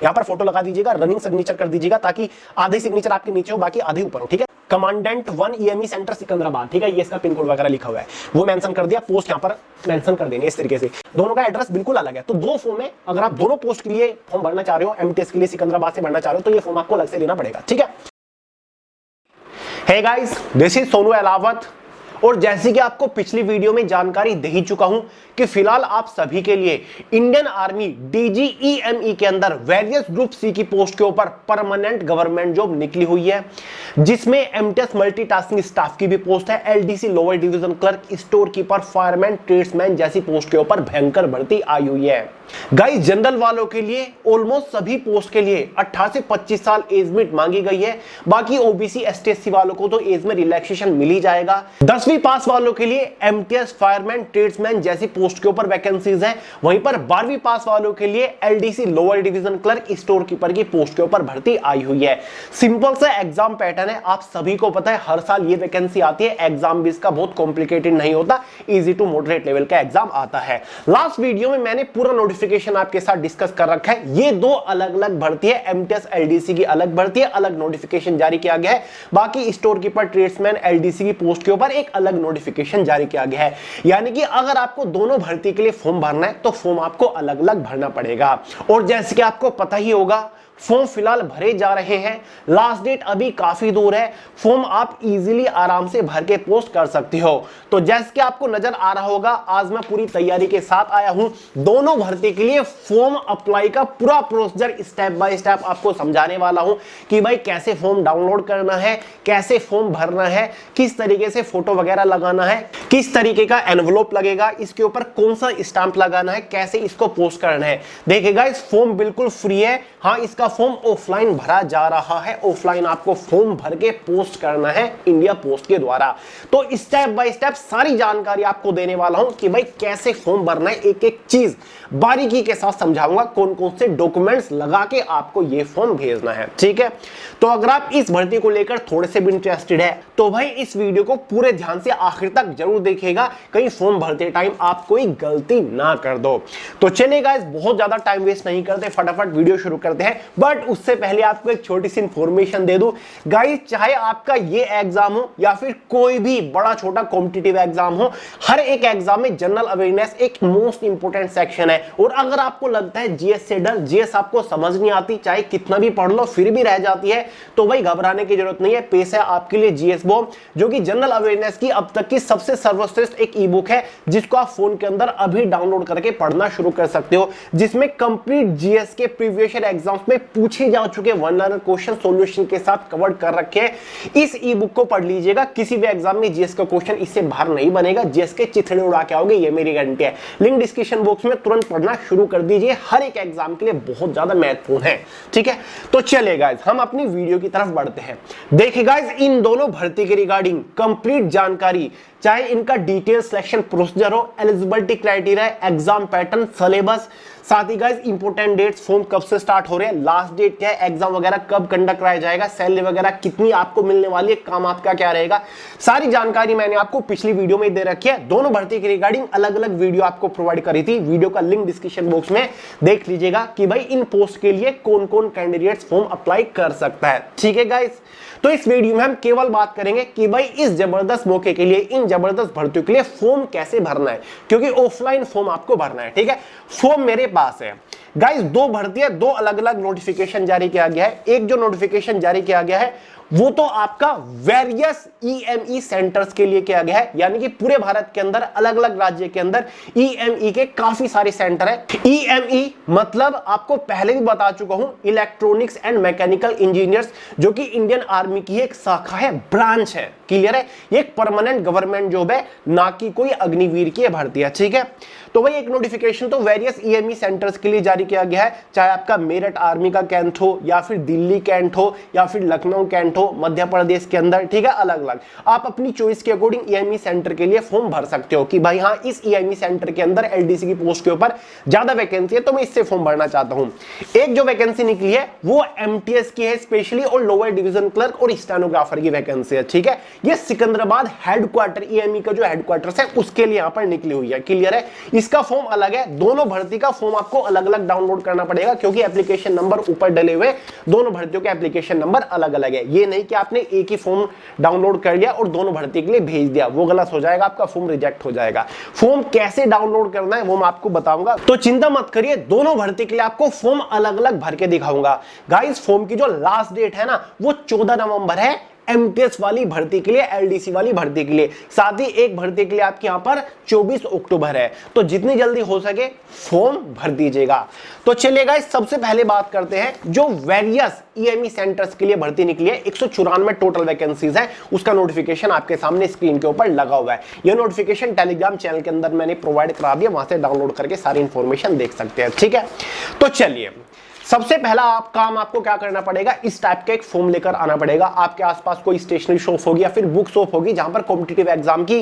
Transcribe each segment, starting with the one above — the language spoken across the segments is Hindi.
यहाँ पर फोटो लगा दीजिएगा, रनिंग सिग्नेचर कर दीजिएगा ताकि आधे सिग्नेचर आपके नीचे हो, बाकी आधे ऊपर हो, ठीक है। कमांडेंट 1 ईएमई सेंटर सिकंदराबाद, ठीक है, ये इसका पिन कोड वगैरह लिखा हुआ है, वो मेंशन कर दिया। पोस्ट यहाँ पर मेंशन कर देंगे इस तरीके से। दोनों का एड्रेस बिल्कुल अलग है, तो दो फॉर्म है। अगर आप दोनों पोस्ट के लिए फॉर्म भरना चाह रहे हो, एमटीएस के लिए सिकंदराबाद से भरना चाह रहे हो, तो ये फॉर्म आपको अलग से लेना पड़ेगा, ठीक है। Hey guys, this is Sonu Ahlawat, और जैसे कि आपको पिछली वीडियो में जानकारी दे ही चुका हूं कि फिलहाल आप सभी के लिए इंडियन आर्मी डीजीईएमई के अंदर वेरियस ग्रुप सी की पोस्ट के ऊपर परमानेंट गवर्नमेंट जॉब निकली हुई है, जिसमें एमटीएस मल्टीटास्किंग स्टाफ की भी पोस्ट है, LDC lower division clerk, store keeper, fireman, tradesman जैसी पोस्ट के ऊपर भयंकर भर्ती आई हुई है। गाइस, जनरल वालों के लिए ऑलमोस्ट सभी पोस्ट के लिए 18 से 25 साल एज लिमिट मांगी गई है। बाकी ओबीसी एसटी एससी वालों को तो एज में रिलैक्सेशन मिल ही जाएगा। 10वीं पास वालों के लिए एमटीएस, फायरमैन, ट्रेड्समैन जैसी पोस्ट के ऊपर वैकेंसीज है। वहीं पर 12वीं पास वालों के लिए LDC lower division clerk, store keeper की पोस्ट के ऊपर भर्ती आई हुई है। सिंपल सा एग्जाम पैटर्न है, आप सभी को पता है, हर साल ये वैकेंसी आती है। एग्जाम भी इसका बहुत कॉम्प्लिकेटेड नहीं होता, इजी टू मॉडरेट लेवल का एग्जाम आता है। लास्ट वीडियो में मैंने पूरा नोटिफिकेशन आपके साथ डिस्कस कर रखा है। ये दो अलग अलग भर्ती है, एमटीएस एलडीसी की अलग भर्ती है, अलग नोटिफिकेशन जारी किया गया है। बाकी स्टोर कीपर, ट्रेड्समैन, एलडीसी की पोस्ट के ऊपर एक अलग नोटिफिकेशन जारी किया गया है। यानी कि अगर आपको दोनों भर्ती के लिए फॉर्म भरना है तो फॉर्म आपको अलग अलग भरना पड़ेगा। और जैसे कि आपको पता ही होगा, फॉर्म फिलहाल भरे जा रहे हैं, लास्ट डेट अभी काफी दूर है। फॉर्म आप इजीली आराम से भर के पोस्ट कर सकते हो। तो जैसे कि आपको नजर आ रहा होगा, आज मैं पूरी तैयारी के साथ आया हूं दोनों भर्ती के लिए फॉर्म अप्लाई का पूरा प्रोसीजर स्टेप बाय स्टेप आपको समझाने वाला हूं कि भाई कैसे फॉर्म डाउनलोड करना है, कैसे फॉर्म भरना है, किस तरीके से फोटो वगैरह लगाना है, किस तरीके का एनवलप लगेगा, इसके ऊपर कौन सा स्टैंप लगाना है, कैसे इसको पोस्ट करना है। देखिएगा, इस फॉर्म बिल्कुल फ्री है। हाँ, इसका फॉर्म ऑफलाइन भरा जा रहा है, ऑफलाइन आपको फॉर्म भर के पोस्ट करना है इंडिया पोस्ट के द्वारा। तो स्टेप बाय स्टेप सारी जानकारी आपको देने वाला हूं कि भाई कैसे फॉर्म भरना है, एक एक चीज बारीकी के साथ समझाऊंगा, कौन कौन से डॉक्यूमेंट्स लगा के आपको ये फॉर्म भेजना है, ठीक है। तो अगर आप इस भर्ती को लेकर थोड़े से भी इंटरेस्टेड है तो भाई इस वीडियो को पूरे ध्यान से आखिर तक जरूर देखिएगा, कहीं फॉर्म भरते टाइम आप कोई गलती ना कर दो। तो चलिए गाइस, बहुत ज्यादा टाइम वेस्ट नहीं करते, फटाफट वीडियो शुरू करते हैं। बट उससे पहले आपको एक छोटी सी इंफॉर्मेशन दे दूं गाइस, चाहे आपका ये एग्जाम हो या फिर कोई भी बड़ा छोटा कॉम्पिटिटिव एग्जाम हो, हर एक एग्जाम में जनरल अवेयरनेस एक मोस्ट इंपोर्टेंट सेक्शन है। और अगर आपको लगता है जीएस से डर, जीएस आपको समझ नहीं आती, चाहे कितना भी पढ़ लो फिर भी रह जाती है, तो भाई घबराने की जरूरत नहीं है। पेश है आपके लिए जीएस बॉम्ब, जो कि जनरल अवेयरनेस की अब तक की सबसे सर्वश्रेष्ठ एक ई बुक है, जिसको आप फोन के अंदर अभी डाउनलोड करके पढ़ना शुरू कर सकते हो, जिसमें कंप्लीट जीएस के प्रीवियस ईयर एग्जाम्स में पूछे जा चुके वन लाइनर क्वेश्चन सॉल्यूशन के साथ कवर कर रखे हैं। इस ई बुक को पढ़ लीजिएगा, किसी भी एग्जाम में जीएस का क्वेश्चन इससे बाहर नहीं बनेगा, जीएस के चिथड़े उड़ा के आओगे, ये मेरी गारंटी है। लिंक डिस्क्रिप्शन बॉक्स में, तुरंत पढ़ना शुरू कर दीजिए, हर एक एग्जाम के लिए बहुत ज्यादा महत्वपूर्ण है, ठीक है। तो चलिए गाइस, हम अपनी वीडियो की तरफ बढ़ते हैं। देखिए गाइस, इन दोनों भर्ती के रिगार्डिंग कंप्लीट जानकारी, चाहे इनका डिटेल सिलेक्शन प्रोसीजर हो, eligibility criteria, exam pattern, syllabus, साथ ही गाइस इंपोर्टेंट डेट्स, फॉर्म कब से स्टार्ट हो रहे हैं, लास्ट डेट क्या है, एग्जाम वगैरह कब कंडक्ट कराया जाएगा, सैलरी वगैरह कितनी आपको मिलने वाली है, काम आपका क्या रहेगा, सारी जानकारी मैंने आपको पिछली वीडियो में दे रखी है। दोनों भर्ती के रिगार्डिंग अलग अलग वीडियो आपको प्रोवाइड करी थी, वीडियो का लिंक डिस्क्रिप्शन बॉक्स में देख लीजिएगा कि भाई इन पोस्ट के लिए कौन कौन कैंडिडेट्स फॉर्म अप्लाई कर सकता है, ठीक है गाइस। तो इस वीडियो में हम केवल बात करेंगे कि भाई इस जबरदस्त मौके के लिए, इन जबरदस्त भर्तियों के लिए फॉर्म कैसे भरना है, क्योंकि ऑफलाइन फॉर्म आपको भरना है, ठीक है। फॉर्म मेरे पास है गाइस, दो भर्ती है, दो अलग अलग नोटिफिकेशन जारी किया गया है। एक जो नोटिफिकेशन जारी किया गया है वो तो आपका वेरियस ईएमई सेंटर्स के लिए किया गया है, यानी कि पूरे भारत के अंदर अलग अलग राज्य के अंदर ईएमई के काफी सारे सेंटर है। ईएमई मतलब आपको पहले भी बता चुका हूं, इलेक्ट्रॉनिक्स एंड मैकेनिकल इंजीनियर्स, जो कि इंडियन आर्मी की एक शाखा है, ब्रांच है, क्लियर है। ये एक परमानेंट गवर्नमेंट जॉब है, ना कि कोई अग्निवीर की भर्ती है, ठीक है। तो भाई एक नोटिफिकेशन तो वेरियस ईएमई सेंटर्स के लिए जारी किया गया है, चाहे आपका मेरठ आर्मी का कैंट हो, या फिर दिल्ली कैंट हो, या फिर लखनऊ कैंट हो मध्य प्रदेश के अंदर, ठीक है, अलग अलग आप अपनी चॉइस के अकॉर्डिंग ईएमई सेंटर के लिए फॉर्म भर सकते हो कि भाई हाँ, इस ईएमई सेंटर के अंदर एलडीसी की पोस्ट के ऊपर ज्यादा वैकेंसी है तो मैं इससे फॉर्म भरना चाहता हूं। एक जो वैकेंसी निकली है वो एमटीएस की है स्पेशली, और लोअर डिवीजन क्लर्क और स्टेनोग्राफर की वैकेंसी है, ठीक है। ये सिकंदराबाद हेडक्वार्टर, ईएमई का जो हेडक्वार्टर है उसके लिए यहां पर निकली हुई है, क्लियर है। इसका फॉर्म अलग है, दोनों भर्ती का फॉर्म आपको अलग अलग डाउनलोड करना पड़ेगा, क्योंकि एप्लीकेशन नंबर ऊपर डले हुए, दोनों भर्तियों के एप्लीकेशन नंबर अलग अलग है। ये नहीं कि आपने एक ही फॉर्म डाउनलोड कर लिया और दोनों भर्ती के लिए भेज दिया, वो गलत हो जाएगा, आपका फॉर्म रिजेक्ट हो जाएगा। फॉर्म कैसे डाउनलोड करना है वो मैं आपको बताऊंगा, तो चिंता मत करिए, दोनों भर्ती के लिए आपको फॉर्म अलग अलग भर के दिखाऊंगा। गाइस फॉर्म की जो लास्ट डेट है ना वो 14 नवंबर है एमटीएस वाली भर्ती के लिए, एलडीसी वाली भर्ती के लिए। साथ ही एक भर्ती के लिए आपके यहां पर 24 अक्टूबर है, तो जितनी जल्दी हो सके फॉर्म भर दीजिएगा। तो चलिए गाइस सबसे पहले बात करते हैं जो वेरियस ईएमई सेंटर्स के लिए भर्ती निकली है, 194 टोटल वैकेंसीज है, उसका नोटिफिकेशन आपके सामने स्क्रीन के ऊपर लगा हुआ है। यह नोटिफिकेशन टेलीग्राम चैनल के अंदर मैंने प्रोवाइड करा दिया, वहां से डाउनलोड करके सारी इंफॉर्मेशन देख सकते हैं, ठीक है। तो चलिए सबसे पहला काम आपको क्या करना पड़ेगा, इस टाइप का एक फॉर्म लेकर आना पड़ेगा। आपके आसपास कोई स्टेशनरी शॉप होगी या फिर बुक शॉप होगी जहां पर कॉम्पिटिटिव एग्जाम की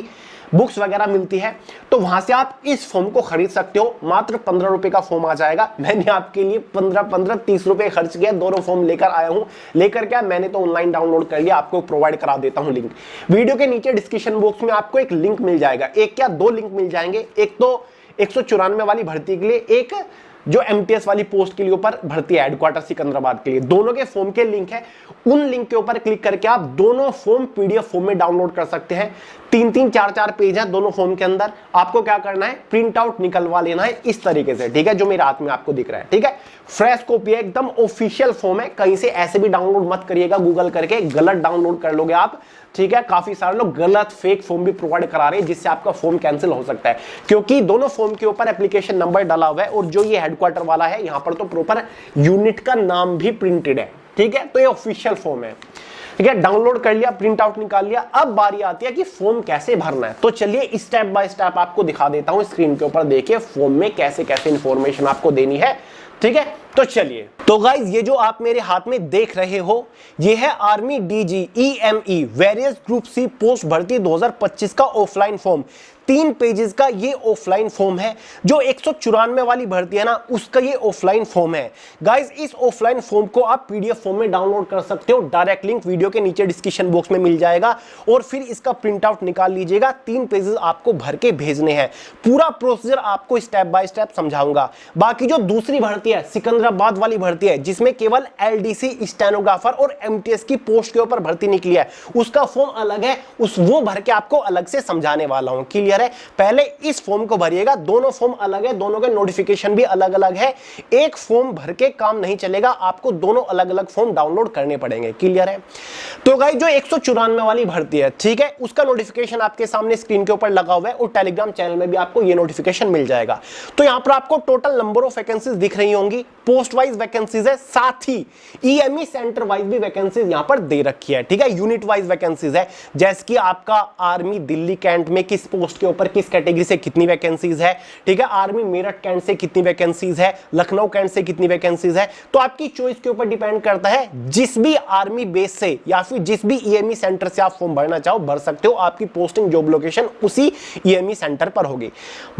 बुक्स वगैरह मिलती है, तो वहां से आप इस फॉर्म को खरीद सकते हो। मात्र 15 रुपए का फॉर्म आ जाएगा। मैंने आपके लिए 15-30 रुपए खर्च किया, दोनों फॉर्म लेकर आया हूं। लेकर क्या, मैंने तो ऑनलाइन डाउनलोड कर लिया, आपको प्रोवाइड करा देता हूं लिंक। वीडियो के नीचे डिस्क्रिप्शन बॉक्स में आपको एक लिंक मिल जाएगा, एक क्या दो लिंक मिल जाएंगे। एक तो 194 वाली भर्ती के लिए, एक जो एमटीएस वाली पोस्ट के लिए ऊपर भर्ती है हेडक्वार्टर सिकंदराबाद के लिए, दोनों के फॉर्म के लिंक है। उन लिंक के ऊपर क्लिक करके आप दोनों फॉर्म पीडीएफ फॉर्म में डाउनलोड कर सकते हैं। 3-3, 4-4 पेज है दोनों फॉर्म के अंदर। आपको क्या करना है, प्रिंट आउट निकलवा लेना है इस तरीके से, ठीक है, जो मेरे हाथ में आपको दिख रहा है, ठीक है। फ्रेश कॉपी है, एकदम ऑफिशियल फॉर्म है, कहीं से ऐसे भी डाउनलोड मत करिएगा गूगल करके, गलत डाउनलोड कर लोगे आप, ठीक है। काफी सारे लोग गलत फेक फॉर्म भी प्रोवाइड करा रहे हैं, जिससे आपका फॉर्म कैंसिल हो सकता है, क्योंकि दोनों फॉर्म के ऊपर एप्लीकेशन नंबर डाला हुआ है। और जो ये हेडक्वार्टर वाला है, यहां पर तो प्रॉपर यूनिट का नाम भी प्रिंटेड है, ठीक है। तो ये ऑफिशियल फॉर्म है, ठीक है। डाउनलोड कर लिया, प्रिंट आउट निकाल लिया। अब बारी आती है कि फॉर्म कैसे भरना है। तो चलिए स्टेप बाय स्टेप आपको दिखा देता हूं स्क्रीन के ऊपर, देखिए फॉर्म में कैसे कैसे इंफॉर्मेशन आपको देनी है, ठीक है। तो चलिए, तो गाइज ये जो आप मेरे हाथ में देख रहे हो, ये है army DGEME various group C post भर्ती 2025 का ऑफलाइन फॉर्म। 3 पेजेस का ये ऑफलाइन फॉर्म है। जो 194 वाली भर्ती है ना, उसका ये ऑफलाइन फॉर्म है। गाइज इस ऑफलाइन फॉर्म को आप पीडीएफ फॉर्म में डाउनलोड कर सकते हो, डायरेक्ट लिंक वीडियो के नीचे डिस्क्रिप्शन बॉक्स में मिल जाएगा। और फिर इसका प्रिंट आउट निकाल लीजिएगा। 3 पेजेस आपको भर के भेजने हैं। पूरा प्रोसीजर आपको स्टेप बाय स्टेप समझाऊंगा। बाकी जो दूसरी भर्ती है, सिकंदराबाद वाली भर्ती है, जिसमें केवल एलडीसी स्टेनोग्राफर और एमटीएस की पोस्ट के ऊपर भर्ती निकली है, उसका फॉर्म अलग है, वो भर के आपको अलग से समझाने वाला हूं, क्लियर है। पहले इस फॉर्म को भरिएगा, दोनों फॉर्म अलग है, दोनों के नोटिफिकेशन भी अलग अलग है। एक फॉर्म भर के काम नहीं चलेगा, आपको दोनों अलग अलग फॉर्म डाउनलोड करने पड़ेंगे, क्लियर है। तो गाइस जो 194 वाली भर्ती है, ठीक है, उसका नोटिफिकेशन आपके सामने स्क्रीन के ऊपर लगा हुआ है और टेलीग्राम चैनल में भी आपको ये नोटिफिकेशन मिल जाएगा। तो यहां पर आपको टोटल नंबर ऑफ वैकेंसीज दिख रही होंगी, पोस्ट वाइज वैकेंसीज है, साथ ही ईएमई सेंटर वाइज भी वैकेंसीज यहां पर दे रखी है, ठीक है। यूनिट वाइज वैकेंसीज है, जैसे कि आपका आर्मी दिल्ली कैंट में किस पोस्ट के ऊपर किस कैटेगरी से कितनी वैकेंसीज है, ठीक है। आर्मी मेरठ कैंट से कितनी वैकेंसीज है, लखनऊ कैंट से कितनी वैकेंसीज है। तो आपकी चॉइस के ऊपर डिपेंड करता है, जिस भी आर्मी बेस से या फिर जिस भी ईएमई सेंटर से आप फॉर्म भरना चाहो भर सकते हो। आपकी पोस्टिंग जॉब लोकेशन उसी ईएमई सेंटर पर होगी।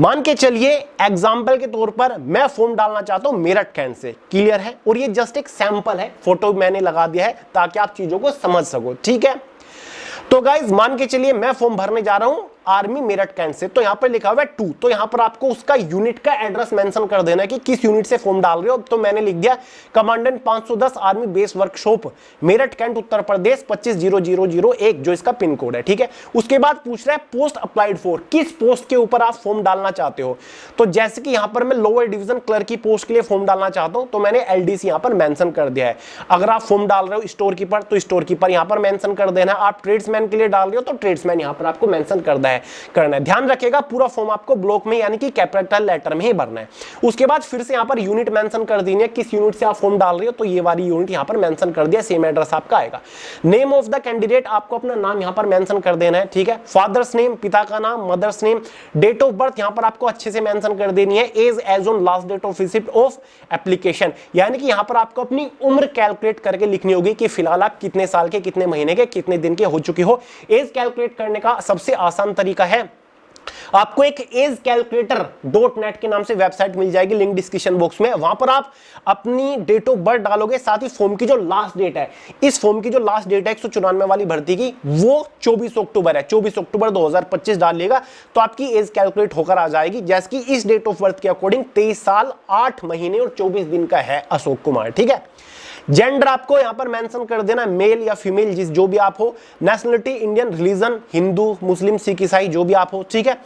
मान के चलिए एग्जांपल के तौर पर मैं फॉर्म डालना चाहता हूं मेरठ कैंट से, क्लियर है। और ये जस्ट एक सैंपल है, फोटो मैंने लगा दिया है ताकि आप चीजों को समझ सको, ठीक है। तो गाइज मान के चलिए मैं फॉर्म भरने जा रहा हूं आर्मी मेरठ कैंट से, तो यहां पर लिखा हुआ है 2, तो यहां पर आपको उसका यूनिट का एड्रेस मेंशन कर देना है कि किस यूनिट से फॉर्म डाल रहे हो। तो मैंने लिख दिया commandant 510 army base workshop Meerut Cantt Uttar Pradesh 250001, जो इसका पिन कोड है, ठीक है। उसके बाद पूछ रहा है पोस्ट अप्लाइड फॉर, किस पोस्ट के ऊपर आप फॉर्म डालना चाहते हो। तो जैसे कि यहां पर मैं लोअर डिवीजन क्लर्क की पोस्ट के लिए फॉर्म डालना चाहता हूं, तो मैंने एलडीसी यहां पर मेंशन कर दिया है। अगर आप फॉर्म डाल रहे हो स्टोर कीपर, तो स्टोर कीपर यहां पर मेंशन कर देना है। आप ट्रेड्समैन के लिए डाल रहे हो तो ट्रेड्समैन यहां पर आपको मेंशन करना है। ध्यान रखिएगा पूरा फॉर्म आपको ब्लॉक में यानी कि कैपिटल लेटर में ही भरना है। उसके बाद फिर से यहां पर यूनिट मेंशन कर देनी है, किस यूनिट से आप फॉर्म डाल रहे हो, तो ये वाली यूनिट यहां पर मेंशन कर दिया, सेम एड्रेस आपका आएगा। नेम ऑफ द कैंडिडेट, आपको अपना नाम यहां पर मेंशन कर देना है, ठीक है। फादर्स नेम, पिता का नाम, mother's name, date of birth यहां पर आपको अच्छे से मेंशन कर देनी है। Age on last date of receipt of application, यानी कि यहां पर आपको अपनी उम्र कैलकुलेट करके लिखनी होगी कि फिलहाल आप कितने साल के, कितने महीने के, कितने दिन के हो चुके हो। एज कैलकुलेट करने का सबसे आसान तरीका है आपको एक एज कैलकुलेटर .net के नाम से वेबसाइट मिल जाएगी, लिंक डिस्क्रिप्शन बॉक्स में। वहां पर आप अपनी डेट ऑफ बर्थ डालोगे, साथ ही फॉर्म की जो लास्ट डेट है, इस फॉर्म की जो लास्ट डेट है 194 वाली भर्ती की, वो 24 अक्टूबर है। 24 अक्टूबर 2025 डालिएगा तो आपकी एज कैलकुलेट होकर आ जाएगी, जैसे कि इस डेट ऑफ बर्थ के अकॉर्डिंग 23 साल 8 महीने और 24 दिन का है अशोक कुमार। ठीक है, जेंडर आपको यहां पर मेंशन कर देना, मेल या फीमेल, जिस जो भी आप हो। नेशनलिटी इंडियन, रिलीजन हिंदू, मुस्लिम, सिख, ईसाई, जो भी आप हो। ठीक है,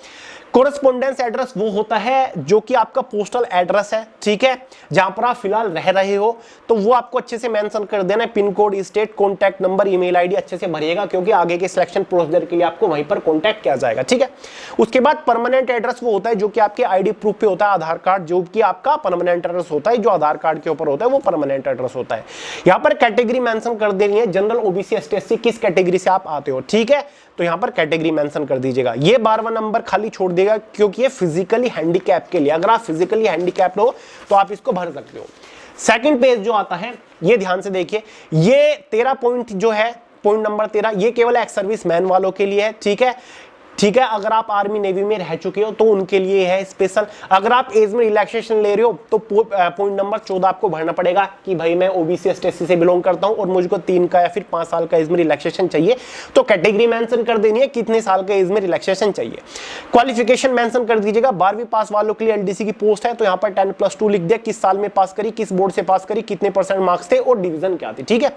कोरेस्पोंडेंस एड्रेस वो होता है जो कि आपका पोस्टल एड्रेस है। ठीक है, जहां पर आप फिलहाल रह रहे हो तो वो आपको अच्छे से मेंशन कर देना है। Pin code, state, contact number, email ID अच्छे से भरिएगा, क्योंकि आगे के सिलेक्शन प्रोसीजर के लिए आपको वहीं पर कॉन्टैक्ट किया जाएगा। ठीक है, उसके बाद परमानेंट एड्रेस वो होता है जो कि आपके आईडी प्रूफ पे होता है, आधार कार्ड, जो कि आपका परमानेंट एड्रेस होता है, जो आधार कार्ड के ऊपर होता है वो परमानेंट एड्रेस होता है। यहाँ पर कैटेगरी मेंशन कर देनी है, जनरल, ओबीसी, एसटी, एससी, किस कैटेगरी से आप आते हो। ठीक है, तो यहां पर कैटेगरी मेंशन कर दीजिएगा। ये 12वां नंबर खाली छोड़ देगा, क्योंकि ये फिजिकली हैंडीकैप के लिए, अगर आप फिजिकली हैंडीकैप्ड हो तो आप इसको भर सकते हो। सेकंड पेज जो आता है, ये ध्यान से देखिए, ये 13 पॉइंट जो है, पॉइंट नंबर 13, ये केवल एक्स सर्विस मैन वालों के लिए है। ठीक है, ठीक है, अगर आप आर्मी नेवी में रह चुके हो तो उनके लिए है स्पेशल। अगर आप एज में रिलैक्सेशन ले रहे हो तो पॉइंट नंबर 14 आपको भरना पड़ेगा कि भाई मैं ओबीसी, एसटी, एससी से बिलोंग करता हूं और मुझको 3 का या फिर 5 साल का एज में रिलैक्सेशन चाहिए, तो कैटेगरी मेंशन कर देनी है कितने साल का एज में रिलैक्सेशन चाहिए। क्वालिफिकेशन मेंशन कर दीजिएगा, 12वीं पास वालों के लिए एलडीसी की पोस्ट है तो यहाँ पर 10+2 लिख दिया, किस साल में पास करी, किस बोर्ड से पास करी, कितने % मार्क्स थे और डिवीजन क्या थी। ठीक है,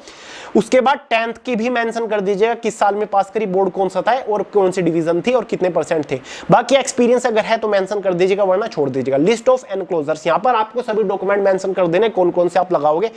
उसके बाद 10th की भी मेंशन कर दीजिएगा, किस साल में पास करी, बोर्ड कौन सा था और कौन सी डिवीजन थी और कितने % थे। बाकी एक्सपीरियंस अगर है तो मेंशन कर दीजिएगा, वरना छोड़ दीजिएगा। लिस्ट ऑफ एनक्लोजर्स, यहां पर आपको सभी डॉक्यूमेंट मेंशन कर देने कौन कौन से आप लगाओगे,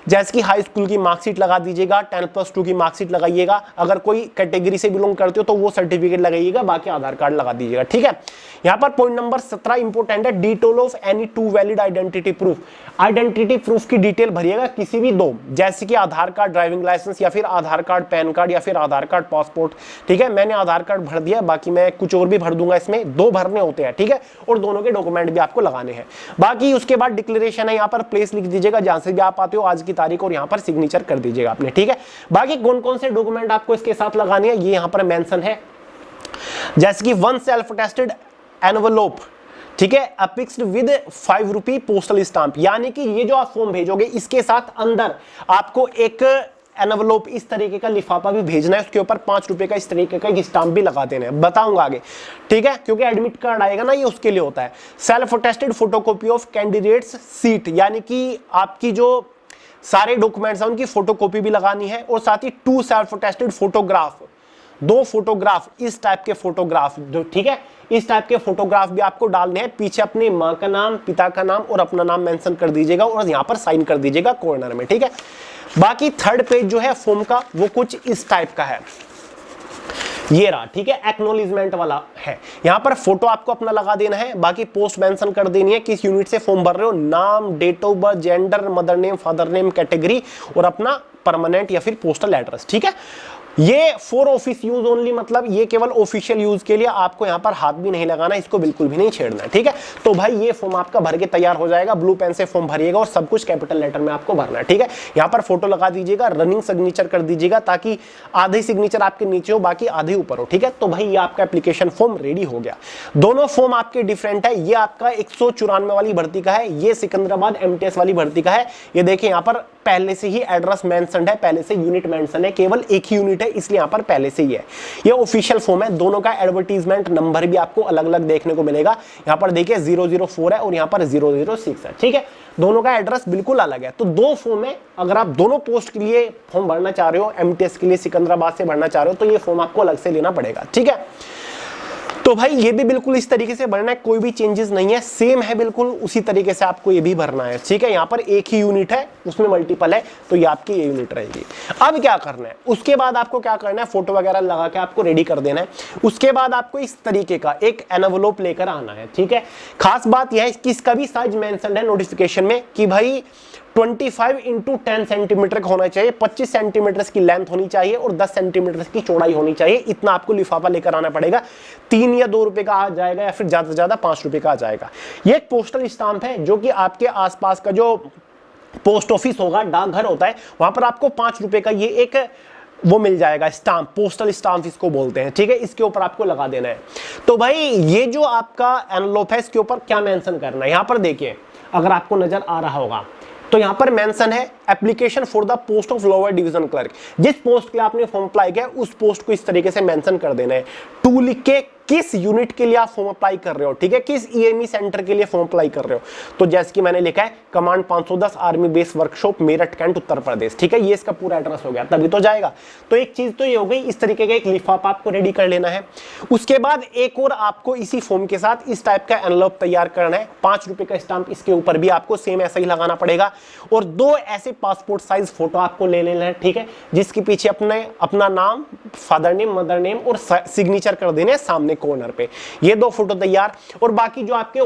जैसे कि हाई स्कूल की मार्कशीट लगा दीजिएगा, 10+2 की मार्कशीट लगाइएगा, अगर कोई कैटेगरी से बिलोंग करते हो तो वो सर्टिफिकेट लगाइएगा, बाकी आधार कार्ड लगा दीजिएगा। ठीक है, यहां पर पॉइंट नंबर 17 इंपोर्टेंट है, detail of any 2 valid identity proof. Identity proof की डिटेल भरिएगा, किसी भी 2, जैसे कि आधार कार्ड, ड्राइविंग लाइसेंस, या फिर आधार कार्ड, पैन कार्ड, या फिर आधार कार्ड, पासपोर्ट। ठीक है, मैंने आधार कार्ड भर दिया, बाकी मैं कुछ और भी भर दूंगा, इसमें 2 भरने होते हैं। ठीक है, और दोनों के डॉक्यूमेंट भी आपको लगाने हैं। बाकी उसके बाद डिक्लेरेशन है, यहाँ पर प्लेस लिख दीजिएगा जहां से भी आप आते हो, आज की तारीख, और यहाँ पर सिग्नेचर कर दीजिएगा आपने। ठीक है, बाकी कौन कौन से डॉक्यूमेंट आपको इसके साथ लगाने हैं ये यहाँ पर मेंशन है, जैसे कि 1 सेल्फ टेस्टेड एनवलप, ठीक है, अपिक्स्ड विद 5 रुपी पोस्टल स्टाम्प, यानी कि ये जो आप फॉर्म भेजोगे इसके साथ अंदर आपको एक एनवलप, इस तरीके का लिफाफा भी भेजना है, उसके ऊपर 5 रुपए का इस तरीके का एक स्टाम्प भी लगा देना है, बताऊंगा आगे। ठीक है, क्योंकि एडमिट कार्ड आएगा ना, ये उसके लिए होता है। Self attested photocopy of candidates seat, यानी कि आपकी जो सारे डॉक्यूमेंट्स हैं उनकी फोटोकॉपी भी लगानी है, और साथ ही 2 सेल्फ अटेस्टेड फोटोग्राफ, 2 फोटोग्राफ, इस टाइप के फोटोग्राफ जो, ठीक है, इस टाइप के फोटोग्राफ भी आपको डालने हैं। पीछे अपनी माँ का नाम, पिता का नाम और अपना नाम मेंशन कर दीजिएगा, और यहाँ पर साइन कर दीजिएगा कॉर्नर में। ठीक है, बाकी थर्ड पेज जो है फॉर्म का वो कुछ इस टाइप का है, ये रहा। ठीक है, एक्नॉलेजमेंट वाला है, यहाँ पर फोटो आपको अपना लगा देना है, बाकी पोस्ट मेंशन कर देनी है, किस यूनिट से फॉर्म भर रहे हो, नाम, date of birth, gender, mother name, father name, category, और अपना परमानेंट या फिर पोस्टल एड्रेस। ठीक है, ये फॉर ऑफिस यूज ओनली, मतलब ये केवल ऑफिशियल यूज के लिए, आपको यहाँ पर हाथ भी नहीं लगाना, इसको बिल्कुल भी नहीं छेड़ना है। ठीक है, तो भाई ये फॉर्म आपका भर के तैयार हो जाएगा, ब्लू पेन से फॉर्म भरिएगा और सब कुछ कैपिटल लेटर में आपको भरना है। ठीक है, यहाँ पर फोटो लगा दीजिएगा, रनिंग सिग्नेचर कर दीजिएगा, ताकि आधी सिग्नेचर आपके नीचे हो, बाकी आधी ऊपर हो। ठीक है, तो भाई ये आपका एप्लीकेशन फॉर्म रेडी हो गया। दोनों फॉर्म आपके डिफरेंट है, ये आपका 194 वाली भर्ती का है, ये सिकंदराबाद एमटीएस वाली भर्ती का है। ये देखिए यहाँ पर पहले से ही एड्रेस मेंशन है, पहले से यूनिट मेंशन है, केवल एक ही यूनिट है, इसलिए यहाँ पर पहले से ही है। ये ऑफिशियल फॉर्म है, दोनों का एडवर्टीजमेंट नंबर भी आपको अलग अलग देखने को मिलेगा। यहाँ पर देखिए 004 है और यहाँ पर 006 है। ठीक है, दोनों का एड्रेस बिल्कुल अलग है। तो 2 फॉर्म है, अगर आप दोनों पोस्ट के लिए फॉर्म भरना चाह रहे हो, एमटीएस के लिए सिकंदराबाद से भरना चाह रहे हो, तो ये फॉर्म आपको अलग से लेना पड़ेगा। ठीक है, तो भाई ये भी बिल्कुल इस तरीके से भरना है, कोई भी चेंजेस नहीं है, सेम है बिल्कुल उसी तरीके से आपको ये भी भरना है। ठीक है, यहाँ पर एक ही यूनिट है, उसमें मल्टीपल है, तो ये आपकी ये यूनिट रहेगी। अब क्या करना है, उसके बाद आपको क्या करना है, फोटो वगैरह लगा के आपको रेडी कर देना है। उसके बाद आपको इस तरीके का एक एनवलप लेकर आना है। ठीक है, खास बात यह है कि इसका भी साइज मेंशन है नोटिफिकेशन में कि भाई 25 इंटू 10 सेंटीमीटर का होना चाहिए, 25 सेंटीमीटर की लेंथ होनी चाहिए और 10 सेंटीमीटर की चौड़ाई होनी चाहिए। इतना आपको लिफाफा लेकर आना पड़ेगा। 3 या 2 रुपए का आ जाएगा, या फिर ज्यादा से ज्यादा 5 रुपए का आ जाएगा। ये एक पोस्टल स्टाम्प है, जो कि आपके आसपास का जो पोस्ट ऑफिस होगा, डाकघर होता है, वहां पर आपको 5 रुपए का ये एक वो मिल जाएगा, स्टाम्प, पोस्टल स्टाम्प इसको बोलते हैं, ठीक है। इसके ऊपर आपको लगा देना है। तो भाई ये जो आपका एनवलप है इसके ऊपर क्या मेंशन करना है, यहां पर देखिए अगर आपको नजर आ रहा होगा तो यहां पर मेंशन है application for the post of lower division clerk. जिस पोस्ट के लिए आपने फॉर्म अप्लाई किया उस पोस्ट को इस तरीके से मेंशन कर देना है, टू लिख के किस यूनिट के लिए आप फॉर्म अप्लाई कर रहे हो, ठीक है, किस ईएमई सेंटर के लिए फॉर्म अप्लाई कर रहे हो। तो जैसे कि मैंने लिखा है command 510 army base workshop Meerut Cantt Uttar Pradesh, ठीक है, ये इसका पूरा एड्रेस हो गया, तभी तो जाएगा। तो एक चीज तो ये हो गई, इस तरीके का एक लिफाफा आपको रेडी कर लेना है। उसके बाद एक और आपको इसी फॉर्म के साथ इस टाइप का एनवलप तैयार करना है, 5 रुपए का स्टाम्प इसके ऊपर भी आपको सेम ऐसा ही लगाना पड़ेगा, और 2 ऐसे पासपोर्ट साइज फोटो आपको ले लेना है, ठीक है, जिसके पीछे अपना नाम, फादर नेम, मदर नेम और सिग्नेचर कर देने सामने कॉर्नर पे। ये 2 फोटो तैयार, और बाकी जो आपके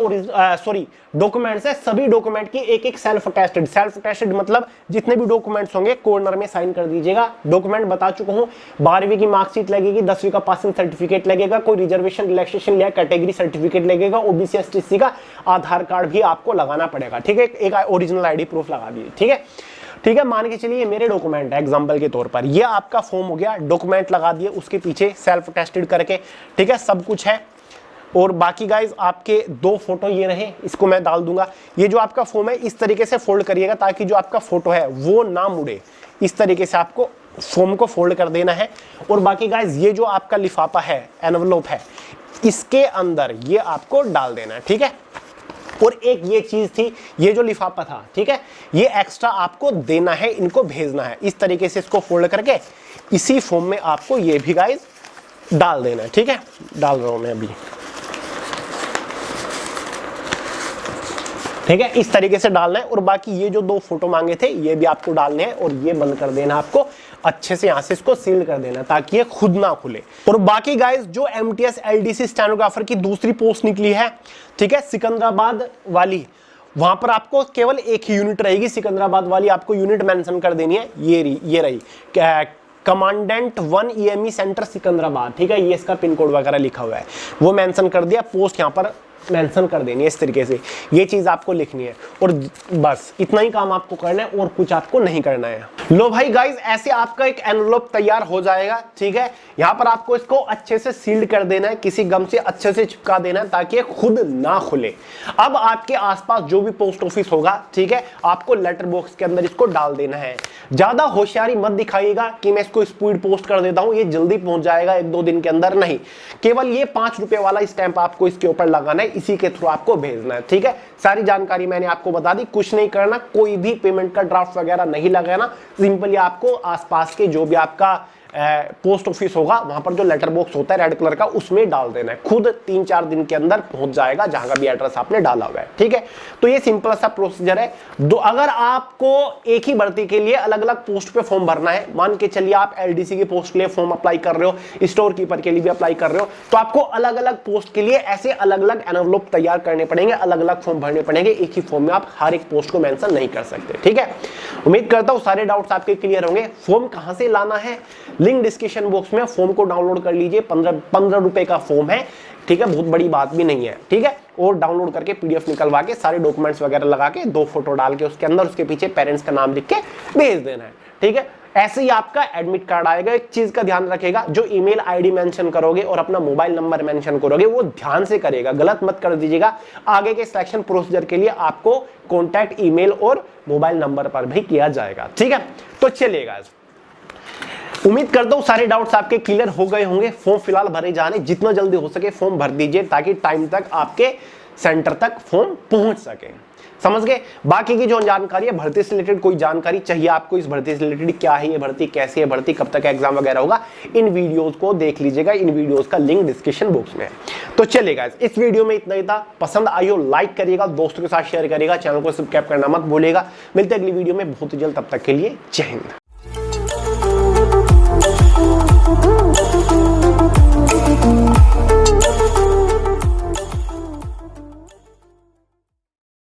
डॉक्यूमेंट्स है, सभी डॉक्यूमेंट की एक सेल्फ अटेस्टेड मतलब जितने भी डॉक्यूमेंट्स होंगे कॉर्नर में साइन कर दीजिएगा। डॉक्यूमेंट बता चुका हूं, 12वीं की मार्कशीट लगेगी, 10वीं का पासिंग सर्टिफिकेट लगेगा, कोई रिजर्वेशन रिलैक्सेशन या कैटेगरी सर्टिफिकेट लगेगा, ओबीसी एसटी का आधार कार्ड भी आपको लगाना पड़ेगा, ठीक है, एक ओरिजिनल आईडी प्रूफ लगा दीजिए, ठीक है। ठीक है, मान के चलिए मेरे डॉक्यूमेंट है एग्जांपल के तौर पर, ये आपका फॉर्म हो गया, डॉक्यूमेंट लगा दिए उसके पीछे सेल्फ अटेस्टेड करके, ठीक है, सब कुछ है। और बाकी गाइज आपके 2 फोटो ये रहे, इसको मैं डाल दूंगा। ये जो आपका फॉर्म है इस तरीके से फोल्ड करिएगा ताकि जो आपका फोटो है वो ना मुड़े, इस तरीके से आपको फॉर्म को फोल्ड कर देना है। और बाकी गाइज ये जो आपका लिफाफा है, एनवलप है, इसके अंदर ये आपको डाल देना है, ठीक है। और एक ये चीज थी, ये जो लिफाफा था, ठीक है, ये एक्स्ट्रा आपको देना है, इनको भेजना है, इस तरीके से इसको फोल्ड करके इसी फॉर्म में आपको ये भी गाइज डाल देना है, ठीक है। डाल रहा हूं मैं अभी, ठीक है, इस तरीके से डालना है। और बाकी ये जो 2 फोटो मांगे थे ये भी आपको डालने हैं, और ये बंद कर देना आपको अच्छे से, यहां से इसको सील कर देना ताकि ये खुद ना खुले। और बाकी गाइस जो एमटीएस एलडीसी स्टेनोग्राफर की दूसरी पोस्ट निकली है, ठीक है, सिकंदराबाद वाली, वहां पर आपको केवल एक ही यूनिट रहेगी, सिकंदराबाद वाली आपको यूनिट मेंशन कर देनी है, ये रही कमांडेंट 1 ईएमई सेंटर सिकंदराबाद, ठीक है, ये इसका पिन कोड वगैरह लिखा हुआ है, वो मेंशन कर दिया, पोस्ट यहां पर मेंशन कर देनी है इस तरीके से, ये चीज आपको लिखनी है, और बस इतना ही काम आपको करना है और कुछ आपको नहीं करना है। लो भाई गाइस, ऐसे आपका एक एनवलप तैयार हो जाएगा, ठीक है। यहां पर आपको इसको अच्छे से सील्ड कर देना है, किसी गम से अच्छे से चिपका देना है ताकि ये खुद ना खुले। अब आपके आसपास जो भी पोस्ट ऑफिस होगा, ठीक है, आपको लेटर बॉक्स के अंदर इसको डाल देना है। ज्यादा होशियारी मत दिखाइएगा कि मैं इसको स्पीड पोस्ट कर देता हूं, ये जल्दी पहुंच जाएगा 1-2 दिन के अंदर, नहीं, केवल ये 5 रुपए वाला स्टैंप आपको इसके ऊपर लगाना है, इसी के थ्रू आपको भेजना है, ठीक है। सारी जानकारी मैंने आपको बता दी, कुछ नहीं करना, कोई भी पेमेंट का ड्राफ्ट वगैरह नहीं लगाना, सिंपली आपको आसपास के जो भी आपका पोस्ट ऑफिस होगा वहां पर जो लेटर बॉक्स होता है रेड कलर का, उसमें डाल देना है, खुद 3-4 दिन के अंदर पहुंच जाएगा जहां का भी एड्रेस आपने डाला हुआ है, ठीक है। तो ये सिंपल सा प्रोसीजर है। अगर आपको एक ही भर्ती के लिए अलग अलग पोस्ट पे फॉर्म भरना है, मान के चलिए आप एलडीसी की पोस्ट के लिए फॉर्म अप्लाई कर रहे हो, स्टोर कीपर के लिए भी अप्लाई कर रहे हो, तो आपको अलग अलग पोस्ट के लिए ऐसे अलग अलग एनवलप तैयार करने पड़ेंगे, अलग अलग फॉर्म भरने पड़ेंगे, एक ही फॉर्म में आप हर एक पोस्ट को मेंशन नहीं कर सकते, ठीक है। उम्मीद करता हूं सारे डाउट्स आपके क्लियर होंगे। फॉर्म कहां से लाना है, लिंक डिस्क्रिप्शन बॉक्स में, फॉर्म को डाउनलोड कर लीजिए, 15 रुपए का फॉर्म है, ठीक है, बहुत बड़ी बात भी नहीं है, ठीक है। और डाउनलोड करके पीडीएफ निकलवा के सारे डॉक्यूमेंट्स वगैरह लगा के 2 फोटो डाल के उसके अंदर उसके पीछे पेरेंट्स का नाम लिख के भेज देना है, ठीक है। ऐसे ही आपका एडमिट कार्ड आएगा। एक चीज का ध्यान रखेगा, जो ईमेल आईडी मेंशन करोगे और अपना मोबाइल नंबर मेंशन करोगे वो ध्यान से करेगा, गलत मत कर दीजिएगा। आगे के सिलेक्शन प्रोसीजर के लिए आपको कॉन्टैक्ट ईमेल और मोबाइल नंबर पर भी किया जाएगा, ठीक है। तो चलिएगा, उम्मीद करता हूं सारे डाउट्स आपके क्लियर हो गए होंगे। फॉर्म फिलहाल भरे जाने, जितना जल्दी हो सके फॉर्म भर दीजिए ताकि टाइम तक आपके सेंटर तक फॉर्म पहुंच सके, समझ गए। बाकी की जो जानकारी है, भर्ती से रिलेटेड कोई जानकारी चाहिए आपको, इस भर्ती से रिलेटेड क्या है ये भर्ती, कैसी है भर्ती, कब तक एग्जाम वगैरह होगा, इन वीडियोस को देख लीजिएगा, इन वीडियोस का लिंक डिस्क्रिप्शन बॉक्स में है। तो चलेगा, इस वीडियो में इतना ही था। पसंद आई हो लाइक करिएगा, दोस्तों के साथ शेयर करिएगा, चैनल को सब्सक्राइब करना मत भूलिएगा। मिलते हैं अगली वीडियो में बहुत जल्द, तब तक के लिए जय हिंद।